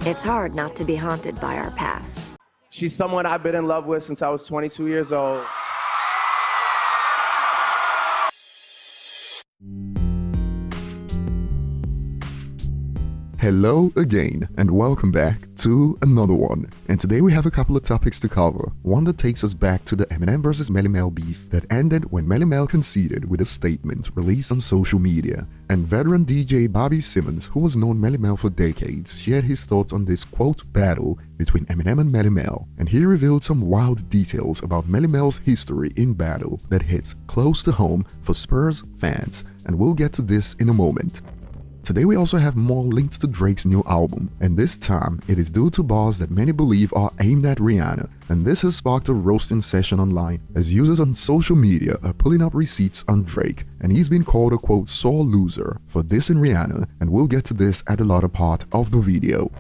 It's hard not to be haunted by our past. She's someone I've been in love with since I was 22 years old. Hello again, and welcome back to another one. And today we have a couple of topics to cover. One that takes us back to the Eminem vs Melle Mel beef that ended when Melle Mel conceded with a statement released on social media. And veteran DJ Bobby Simmons, who has known Melle Mel for decades, shared his thoughts on this quote battle between Eminem and Melle Mel. And he revealed some wild details about Melle Mel's history in battle that hits close to home for Spurs fans. And we'll get to this in a moment. Today we also have more links to Drake's new album, and this time it is due to bars that many believe are aimed at Rihanna, and this has sparked a roasting session online as users on social media are pulling up receipts on Drake, and he's been called a quote sore loser for dissing Rihanna, and we'll get to this at the latter part of the video.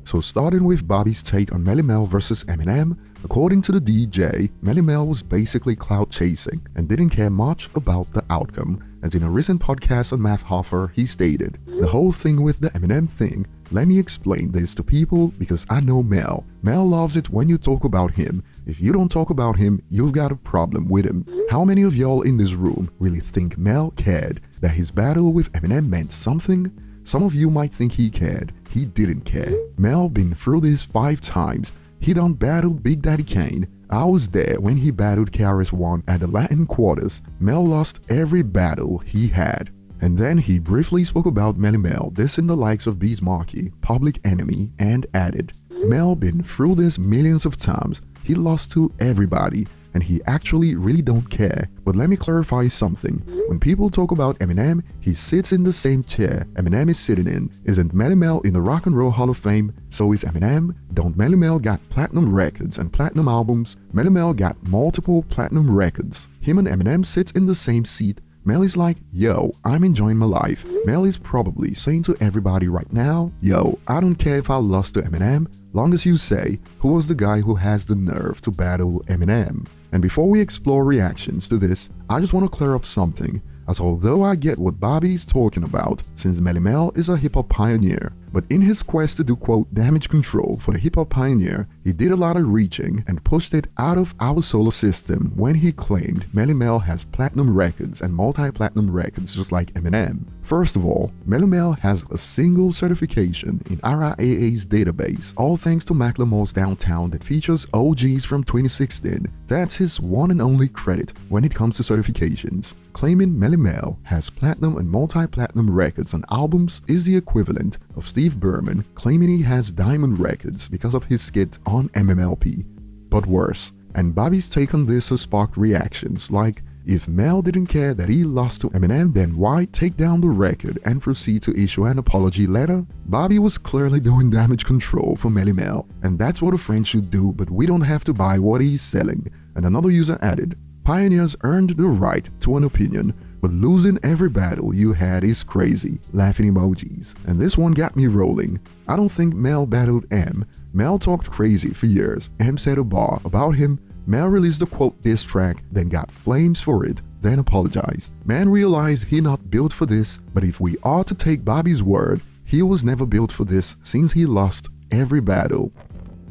So starting with Bobby's take on Melle Mel vs Eminem, according to the DJ, Melle Mel was basically clout chasing and didn't care much about the outcome, as in a recent podcast on Math Hoffer, he stated, "The whole thing with the Eminem thing, let me explain this to people because I know Mel. Mel loves it when you talk about him. If you don't talk about him, you've got a problem with him." How many of y'all in this room really think Mel cared that his battle with Eminem meant something? Some of you might think he cared. He didn't care. Mel been through this 5 times. He done battled Big Daddy Kane. I was there when he battled KRS-One at the Latin Quarters. Mel lost every battle he had. And then he briefly spoke about Melle Mel dissing the likes of Beats Markie, Public Enemy, and added, "Mel been through this millions of times. He lost to everybody, and he actually really don't care. But let me clarify something. When people talk about Eminem, he sits in the same chair Eminem is sitting in. Isn't Melle Mel in the Rock and Roll Hall of Fame? So is Eminem. Don't Melle Mel got platinum records and platinum albums? Melle Mel got multiple platinum records. Him and Eminem sits in the same seat. Mel is like, yo, I'm enjoying my life. Mel is probably saying to everybody right now, yo, I don't care if I lost to Eminem, long as you say, who was the guy who has the nerve to battle Eminem? And before we explore reactions to this, I just want to clear up something, as although I get what Bobby's talking about, since Melle Mel is a hip-hop pioneer, but in his quest to do quote damage control for the hip-hop pioneer, he did a lot of reaching and pushed it out of our solar system when he claimed Melle Mel has platinum records and multi-platinum records just like Eminem. First of all, Melle Mel has a single certification in RIAA's database, all thanks to Macklemore's Downtown that features OGs from 2016. That's his one and only credit when it comes to certifications. Claiming Melle Mel has platinum and multi-platinum records on albums is the equivalent of Steve Berman claiming he has diamond records because of his skit on MMLP. But worse, and Bobby's take on this has sparked reactions like, if Mel didn't care that he lost to Eminem, then why take down the record and proceed to issue an apology letter? Bobby was clearly doing damage control for Melle Mel, and that's what a friend should do, but we don't have to buy what he's selling. And another user added, pioneers earned the right to an opinion, but losing every battle you had is crazy, laughing emojis. And this one got me rolling. I don't think Mel battled M. Mel talked crazy for years. M said a bar about him. Mel released a quote diss track, then got flames for it, then apologized. Man realized he not built for this, but if we are to take Bobby's word, he was never built for this since he lost every battle.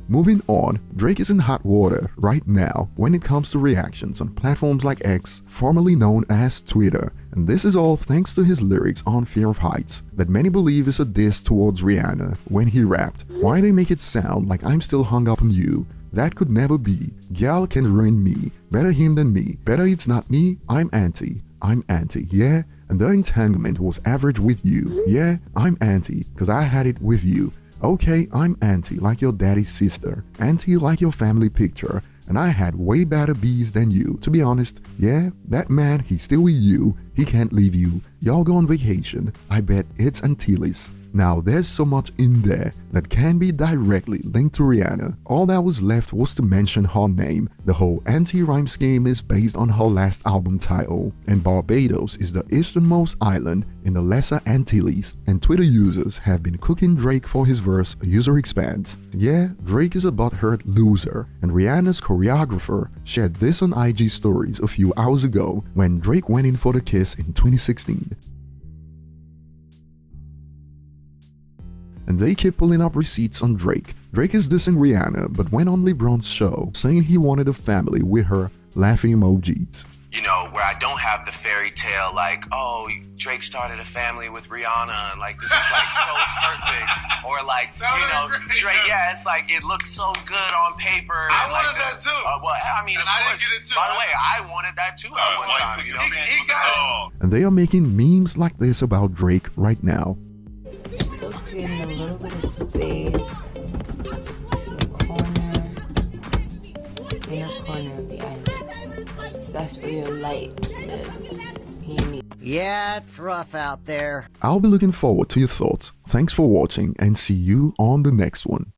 Moving on, Drake is in hot water right now when it comes to reactions on platforms like X, formerly known as Twitter, and this is all thanks to his lyrics on Fear of Heights that many believe is a diss towards Rihanna when he rapped, "Why they make it sound like I'm still hung up on you? That could never be. Gal can ruin me. Better him than me. Better it's not me. I'm anti. I'm anti, yeah? And the entanglement was average with you. Yeah, I'm anti, cause I had it with you. Okay, I'm anti like your daddy's sister. Anti like your family picture. And I had way better bees than you, to be honest. Yeah, that man, he's still with you. He can't leave you. Y'all go on vacation. I bet it's Antilles. Now, there's so much in there that can be directly linked to Rihanna. All that was left was to mention her name. The whole anti-rhyme scheme is based on her last album title, and Barbados is the easternmost island in the Lesser Antilles, and Twitter users have been cooking Drake for his verse. A user expands, "Yeah, Drake is a butthurt loser," and Rihanna's choreographer shared this on IG stories a few hours ago when Drake went in for the kiss in 2016. and they keep pulling up receipts on Drake. Drake is dissing Rihanna, but went on LeBron's show saying he wanted a family with her, laughing emojis. You know, where I don't have the fairy tale like, oh, Drake started a family with Rihanna, and like this is like so perfect, or like, you know, Drake, yeah, it's like it looks so good on paper. I wanted that too. Well, I mean, and I didn't get it too. By the way, I wanted that too at one time. You know, he got it. And they are making memes like this about Drake right now. Still creating a little bit of space in the inner corner of the island. So that's where your light lives. Yeah, it's rough out there. I'll be looking forward to your thoughts. Thanks for watching and see you on the next one.